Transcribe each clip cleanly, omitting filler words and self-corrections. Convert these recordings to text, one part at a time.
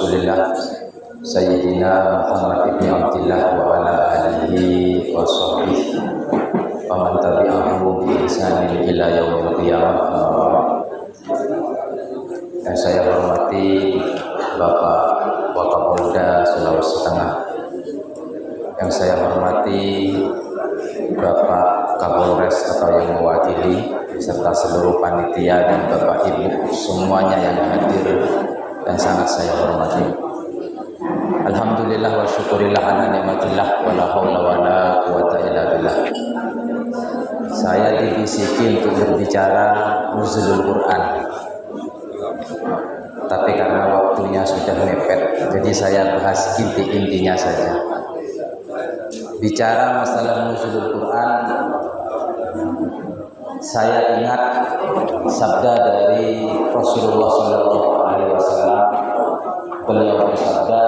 Rasulillah Sayyidina Muhammad ibn Abdillah wa ala alihi wa sahbihi wa man tabi'ahu bi ihsanin ila yaumil qiyamah. Yang saya hormati Bapak Wakapolda Sulawesi Tengah, yang saya hormati Bapak Kapolres atau yang mewakili, serta seluruh panitia dan Bapak Ibu semuanya yang hadir dan sangat saya hormati. Alhamdulillah wa syukurillah ala nikmatillah wa la haula wa la quwata illa billah. Saya dibisiki untuk berbicara nuzulul Quran, tapi karena waktunya sudah mepet, jadi saya bahas inti-intinya saja. Bicara masalah nuzulul Quran, saya ingat sabda dari Rasulullah SAW. Beliau bersabda,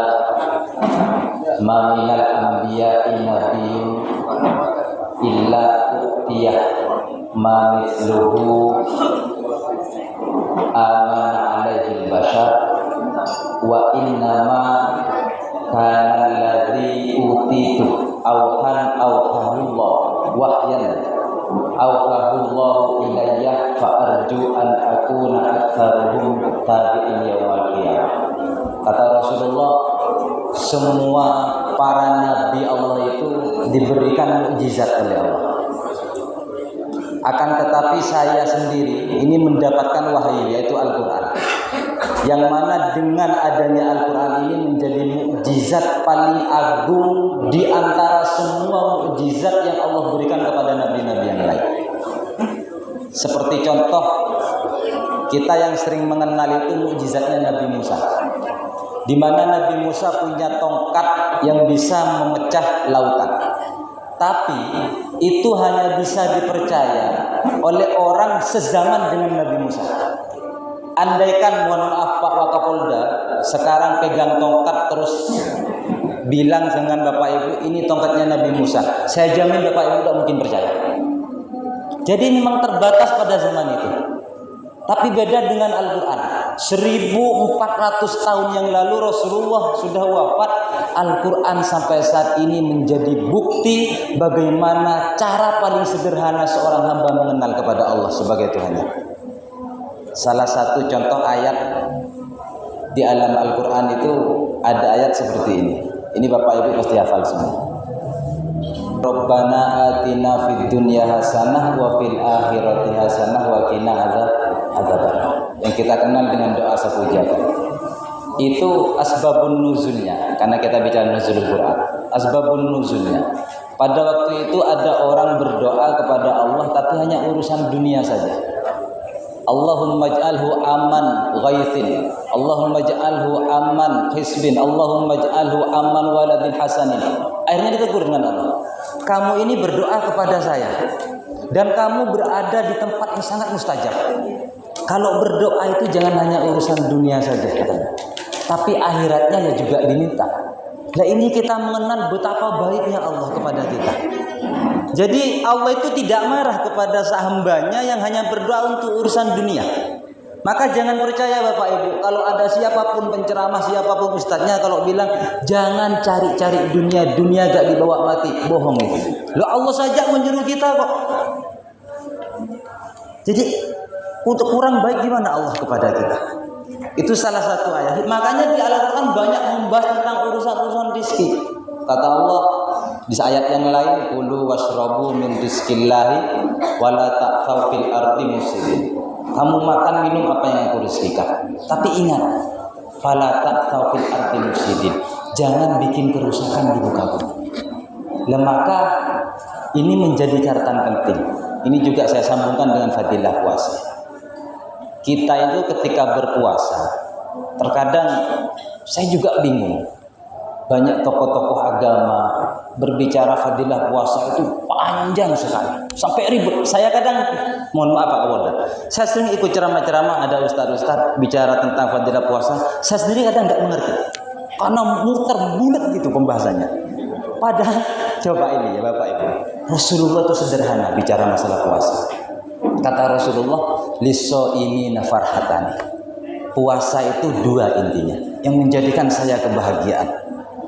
"Ma minal anbiya'i nabiyyun illa utiyah ma mithluhu amana alaihi bashar wa innama kana alladhi utitu awhanullah wahyan awhahullahu ilayya fa arju an akuna aktsaruhum tabi'in yaumil qiyamah." Kata Rasulullah, semua para nabi Allah itu diberikan mukjizat oleh Allah. Akan tetapi saya sendiri ini mendapatkan wahyu, yaitu Al-Quran, yang mana dengan adanya Al-Quran ini menjadi mukjizat paling agung di antara semua mukjizat yang Allah berikan kepada nabi-nabi yang lain. Seperti contoh, kita yang sering mengenal itu mukjizatnya Nabi Musa, di mana Nabi Musa punya tongkat yang bisa memecah lautan. Tapi itu hanya bisa dipercaya oleh orang sezaman dengan Nabi Musa. Andaikan, mohon maaf Pak Wakapolda, sekarang pegang tongkat terus bilang dengan Bapak Ibu, ini tongkatnya Nabi Musa, saya jamin Bapak Ibu tidak mungkin percaya. Jadi memang terbatas pada zaman itu. Tapi beda dengan Al-Quran. 1400 tahun yang lalu Rasulullah sudah wafat. Al-Quran sampai saat ini menjadi bukti bagaimana cara paling sederhana seorang hamba mengenal kepada Allah sebagai Tuhannya. Salah satu contoh ayat di alam Al-Quran itu ada ayat seperti ini. Ini Bapak Ibu pasti hafal semua. Rabbana atina fid dunya hasanah wa fil akhirati hasanah wa qina adzabannar. Yang kita kenal dengan doa sapu jagat. Itu asbabun nuzulnya, karena kita bicara nuzulul Quran. Asbabun nuzulnya. Pada waktu itu ada orang berdoa kepada Allah tapi hanya urusan dunia saja. Allahumma ij'alhu aman ghaithin, Allahumma ij'alhu aman hisbin, Allahumma ij'alhu aman waladin hasanin. Akhirnya ditegur dengan Allah, kamu ini berdoa kepada saya dan kamu berada di tempat yang sangat mustajab. Kalau berdoa itu jangan hanya urusan dunia saja, tapi akhiratnya ya juga diminta. Nah, ini kita mengenal betapa baiknya Allah kepada kita. Jadi Allah itu tidak marah kepada hambanya yang hanya berdoa untuk urusan dunia. Maka jangan percaya Bapak Ibu, kalau ada siapapun penceramah, siapapun ustadznya, kalau bilang jangan cari-cari dunia, dunia gak dibawa mati, bohong itu. Loh, Allah saja menyuruh kita kok. Jadi untuk kurang baik gimana Allah kepada kita? Itu salah satu ayat. Makanya di Al-Quran banyak membahas tentang urusan-urusan rizki. Kata Allah di ayat yang lain, kulu washrabu min rizqillahi wala ta'thaw fil ardi mufsidin. Kamu makan minum apa yang aku rizkikan, tapi ingat, fala ta'thaw fil ardi mufsidin. Jangan bikin kerusakan di muka bumi. Maka ini menjadi catatan penting. Ini juga saya sambungkan dengan fadilah puasa. Kita itu ketika berpuasa, terkadang saya juga bingung. Banyak tokoh-tokoh agama berbicara fadilah puasa itu panjang sekali, sampai ribet. Saya kadang, mohon maaf Pak Kapolda, saya sering ikut ceramah-ceramah, ada ustaz-ustaz bicara tentang fadilah puasa. Saya sendiri kadang nggak mengerti, karena muter bulat gitu pembahasannya. Padahal coba ini ya Bapak Ibu, Rasulullah itu sederhana bicara masalah puasa. Kata Rasulullah, liso ini nafarhatani. puasa itu dua intinya yang menjadikan saya kebahagiaan.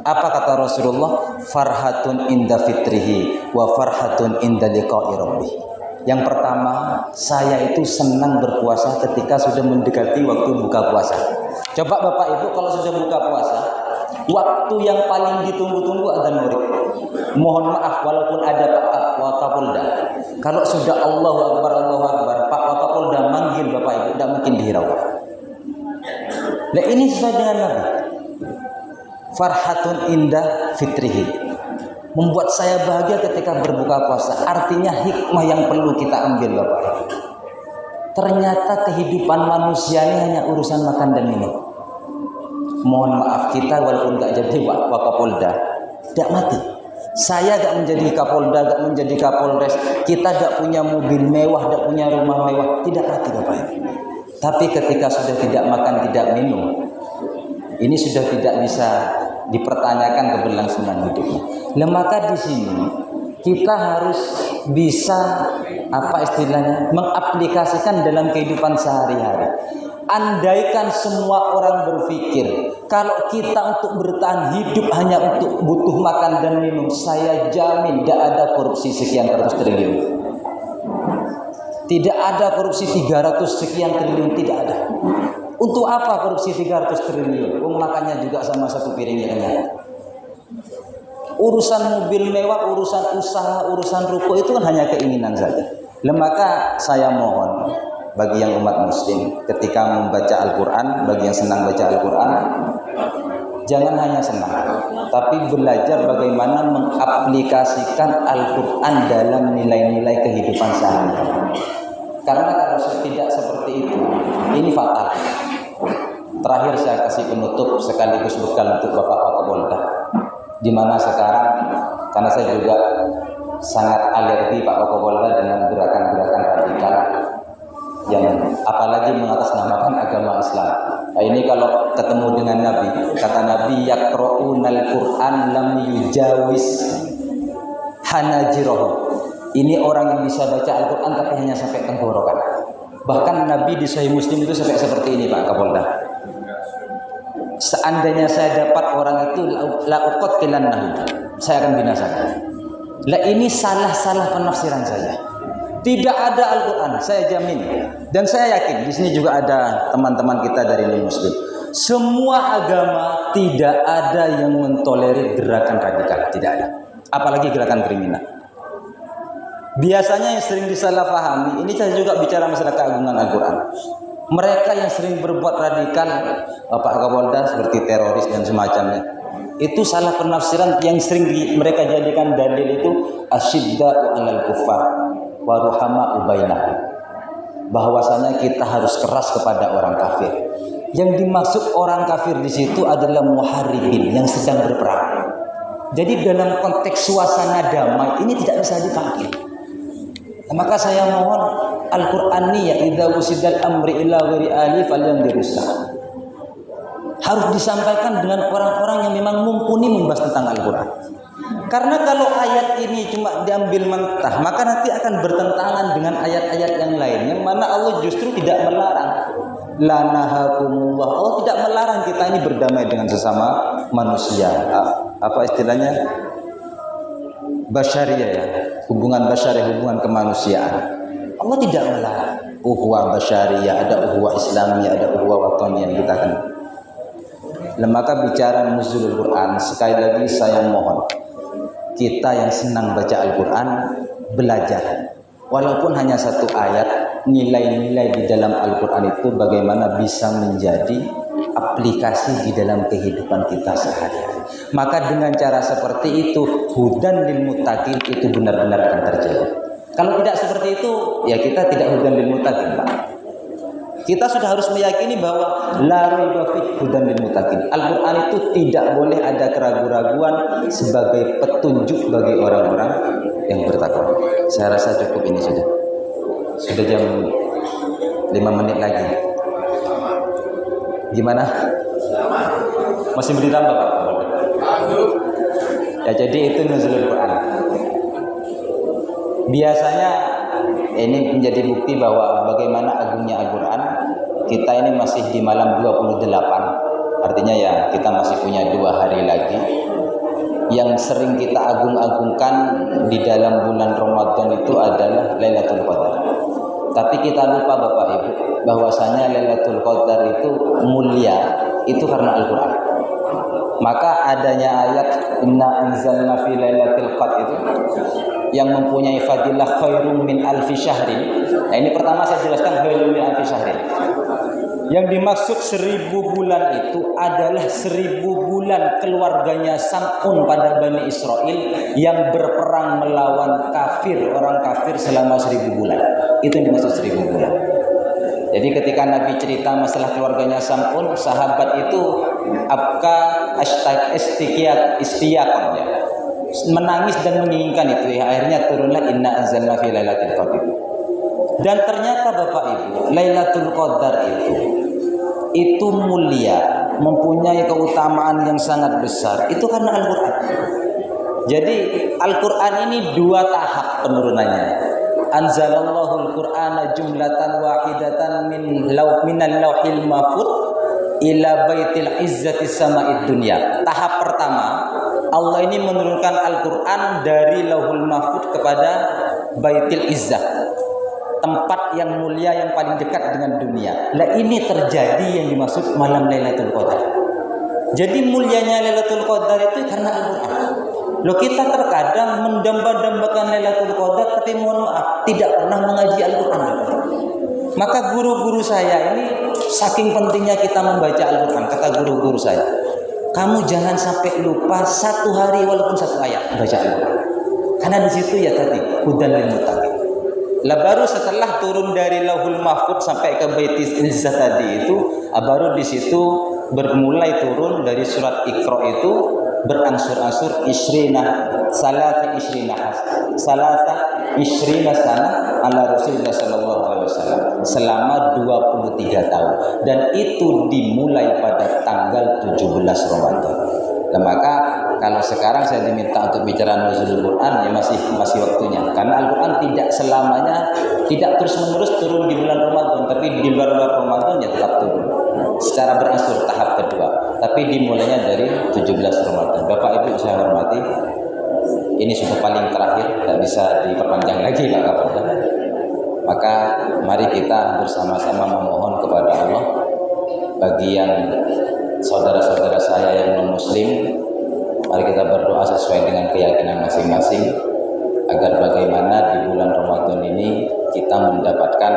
Apa kata Rasulullah? Farhatun inda fitrihi wa farhatun inda liqa'i rabbih. Yang pertama, saya itu senang berpuasa ketika sudah mendekati waktu buka puasa. Coba Bapak Ibu kalau sudah buka puasa, waktu yang paling ditunggu-tunggu adzan maghrib. Mohon maaf walaupun ada Pak Wakapolda, kalau sudah Allahu Akbar Pak Wakapolda manggil Bapak Ibu tidak mungkin dihiraukan. Nah ini sesuai dengan Nabi. Farhatun indah fitrihi, membuat saya bahagia ketika berbuka puasa. Artinya hikmah yang perlu kita ambil Bapak Ibu. Ternyata kehidupan manusia ini hanya urusan makan dan minum. Mohon maaf kita walaupun gak jadi Wakapolda, tidak mati. Saya gak menjadi Kapolda, gak menjadi Kapolres, kita gak punya mobil mewah, gak punya rumah mewah, tidak mati Bapak Ibu. Tapi ketika sudah tidak makan, tidak minum, ini sudah tidak bisa dipertanyakan keberlangsungan hidupnya. Nah, maka di sini kita harus bisa mengaplikasikan dalam kehidupan sehari-hari. Andaikan semua orang berpikir kalau kita untuk bertahan hidup hanya untuk butuh makan dan minum, saya jamin tidak ada korupsi sekian ratus triliun. Tidak ada korupsi 300 sekian triliun, tidak ada. Untuk apa korupsi 300 triliun? Makannya juga sama satu piring kenyang. Urusan mobil mewah, urusan usaha, urusan ruko itu kan hanya keinginan saja. Maka saya mohon bagi yang umat muslim ketika membaca Al-Quran, bagi yang senang baca Al-Quran, jangan hanya senang, tapi belajar bagaimana mengaplikasikan Al-Quran dalam nilai-nilai kehidupan sehari-hari. Karena kalau tidak seperti itu, ini fatal. Terakhir saya kasih penutup sekaligus bekal untuk Bapak Wakapolda, di mana sekarang karena saya juga sangat alergi Pak Wakapolda dengan gerakan-gerakan radikal yang apalagi mengatasnamakan agama Islam. Nah, ini kalau ketemu dengan Nabi, kata Nabi yaqra'unal Qur'an lam yujawiz hanajirahum. Ini orang yang bisa baca Al-Quran tapi hanya sampai tenggorokan. Bahkan Nabi di Sahih Muslim itu sampai seperti ini Pak Kapolda. Seandainya saya dapat orang itu la'uqatilannahu, saya akan binasakan. Lah ini salah penafsiran saya. Tidak ada Al-Quran, saya jamin. Dan saya yakin di sini juga ada teman-teman kita dari non-Muslim. Semua agama tidak ada yang mentolerir gerakan radikal, tidak ada. Apalagi gerakan kriminal. Biasanya yang sering disalahpahami, ini saya juga bicara masalah keagungan Al-Quran. Mereka yang sering berbuat radikal, Bapak Kapolda, seperti teroris dan semacamnya, itu salah penafsiran yang sering mereka jadikan dalil itu asyidda'u 'alal kuffar wa ruhama'u bainahum. Bahwasanya kita harus keras kepada orang kafir. Yang dimaksud orang kafir di situ adalah muharibin yang sedang berperang. Jadi dalam konteks suasana damai ini tidak bisa dipakai. Maka saya mohon Al-Quran ini ya idza usidal amri ila ghairi ali falyandirusa, harus disampaikan dengan orang-orang yang memang mumpuni membahas tentang Al-Quran. Karena kalau ayat ini cuma diambil mentah, maka nanti akan bertentangan dengan ayat-ayat yang lain yang mana Allah justru tidak melarang. La nahakumullah, Allah tidak melarang kita ini berdamai dengan sesama manusia. Apa istilahnya? Basyariah ya, hubungan basyariah, hubungan kemanusiaan. Allah tidak melarang. Uhuwah basyariah, ada uhuwah Islamiyah, ada uhuwah wataniyah kita kan. Maka bicara nuzulul Quran, sekali lagi saya mohon kita yang senang baca Al-Quran belajar. Walaupun hanya satu ayat, nilai-nilai di dalam Al-Quran itu bagaimana bisa menjadi aplikasi di dalam kehidupan kita sehari-hari. Maka dengan cara seperti itu, hudan lil muttaqin itu benar-benar akan terjadi. Kalau tidak seperti itu, ya kita tidak hudan lil muttaqin, Pak. Kita sudah harus meyakini bahwa la raiba fi hudan lil muttaqin. Al-Quran itu tidak boleh ada keraguan-raguan sebagai petunjuk bagi orang-orang yang bertakwa. Saya rasa cukup ini sudah. Sudah jam 5 menit lagi. Gimana? Masih beri tambah Pak? Ya jadi itu nuzulul Quran. Biasanya ini menjadi bukti bahwa bagaimana agungnya Al-Quran. kita ini masih di malam 28. Artinya ya kita masih punya 2 hari lagi. Yang sering kita agung-agungkan di dalam bulan Ramadan itu adalah Lailatul Qadar. Tapi kita lupa Bapak Ibu bahwasanya Lailatul Qadar itu mulia itu karena Al-Qur'an. Maka adanya ayat Inna anzalna fi Lailatul Qadar itu yang mempunyai fadilah khairum min alfi syahrin. Nah, ini pertama saya jelaskan khairum min alfi syahrin. Yang dimaksud 1000 bulan itu adalah 1000 bulan keluarganya Sam'un pada Bani Israel yang berperang melawan kafir, orang kafir selama 1000 bulan. Itu yang dimaksud 1000 bulan. Jadi ketika Nabi cerita masalah keluarganya Sam'un, sahabat itu abka istiyaqan ya, menangis dan menginginkan itu. Akhirnya turunlah Inna anzalna fi Lailatul Qadar. Dan ternyata Bapak Ibu, Lailatul Qadar itu mulia, mempunyai keutamaan yang sangat besar. Itu karena Al-Qur'an. Jadi Al-Qur'an ini 2 tahap penurunannya. Anzalallahu al-Qur'ana jumlatan wahidatan minal lauhil mahfuz ila baitil izzati sama'id dunya. Tahap pertama, Allah ini menurunkan Al-Qur'an dari Lauhul Mahfuz kepada Baitil Izzah, tempat yang mulia yang paling dekat dengan dunia. Nah, ini terjadi yang dimaksud malam Lailatul Qadar. Jadi mulianya Lailatul Qadar itu karena Al-Qur'an. Loh, kita terkadang mendamba-dambakan Lailatul Qadar tapi mohon maaf tidak pernah mengaji Al-Qur'an. Maka guru-guru saya ini saking pentingnya kita membaca Al-Qur'an, kata guru-guru saya, kamu jangan sampai lupa 1 hari walaupun 1 ayat baca Al-Qur'an. Karena di situ ya tadi hudan lil muttaqin. Lah baru setelah turun dari Lauhul Mahfuz sampai ke Baitul Izzah tadi itu, baru di situ bermulai turun dari surat Iqra itu berangsur-angsur salasa ishrina sana ala Rasulullah sallallahu alaihi wasallam selama 23 tahun, dan itu dimulai pada tanggal 17 Ramadan. Nah, maka kalau sekarang saya diminta untuk bicara nuzulul Quran, ya masih waktunya, karena Al-Quran tidak selamanya, tidak terus-menerus turun di bulan Ramadan, tapi di luar Ramadan ya tetap turun secara berangsur tahap kedua, tapi dimulainya dari 17 Ramadan. Bapak Ibu saya hormati, ini sudah paling terakhir, tidak bisa diperpanjang lagi Pak Kapolda. Maka mari kita bersama-sama memohon kepada Allah bagi yang saudara-saudara saya yang non-muslim, mari kita berdoa sesuai dengan keyakinan masing-masing agar bagaimana di bulan Ramadan ini kita mendapatkan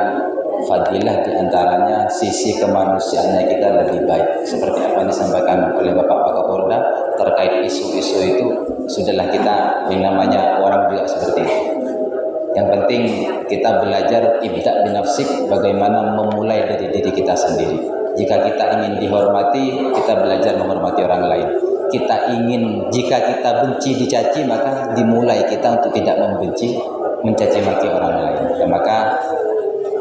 fadilah, diantaranya sisi kemanusiaannya kita lebih baik, seperti apa yang disampaikan oleh Bapak Kapolda terkait isu-isu itu. Sudahlah, kita yang namanya orang juga seperti itu. Yang penting kita belajar ibda' binafsik, bagaimana memulai dari diri kita sendiri. Jika kita ingin dihormati, kita belajar menghormati orang lain. Jika kita benci dicaci, maka dimulai kita untuk tidak membenci, mencaci maki orang lain. Dan maka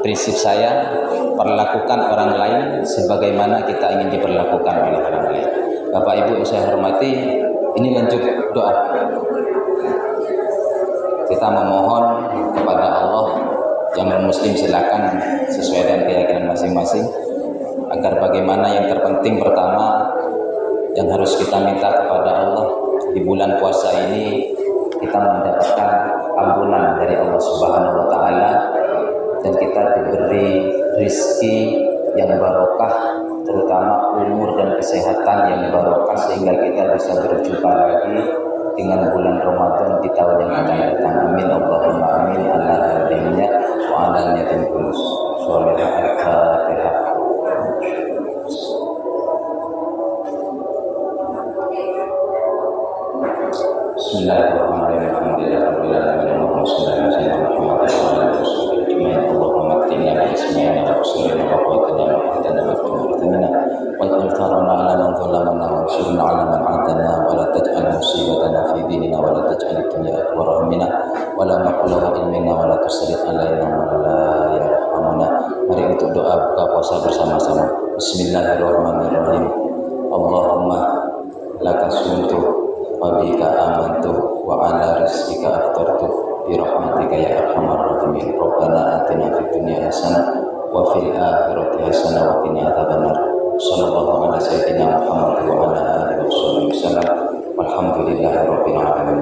prinsip saya, perlakukan orang lain sebagaimana kita ingin diperlakukan oleh orang lain. Bapak Ibu yang saya hormati, ini lanjut doa. Kita memohon kepada Allah, yang non-muslim silakan sesuai dengan keyakinan masing-masing, agar bagaimana yang terpenting pertama yang harus kita minta kepada Allah di bulan puasa ini, kita mendapatkan ampunan dari Allah Subhanahu wa taala, dan kita diberi rizki yang barokah, terutama umur dan kesehatan yang barokah, sehingga kita bisa berjumpa lagi dengan bulan Ramadan di tahun yang akan datang. Amin Allahumma amin. Ala hadiniya wa ala niyatin kulus. Al-Fatihah. Bismillahirrahmanirrahim. Alhamdulillahirabbil alamin. Allahumma shalli ala sayyidina Muhammad wa ala alihi wasallam. Allahumma atina bi ismina wa rasulina wa qawatina wa hadana wa qawtina wa al-farana ala man zalamana wa ansurna ala man adana wa la taj'al musibatana fi dinina wa la taj'al ad-dunya akbar hammina wa la maqlaba ilmina wa la tusallit alaina wa la yarhamuna. Mari untuk doa buka puasa bersama-sama. Bismillahirrahmanirrahim. Allahumma lakasumtu wa bika amantu wa ala rizqika aftartu bi rahmatika ya arhamar rahimin. Rabbana atina fid dunya hasanah wa fil akhirati hasanah wa qina adzabannar. Sallallahu ala sayyidina Muhammad wa ala alihi wasallam. Walhamdulillahirabbil alamin.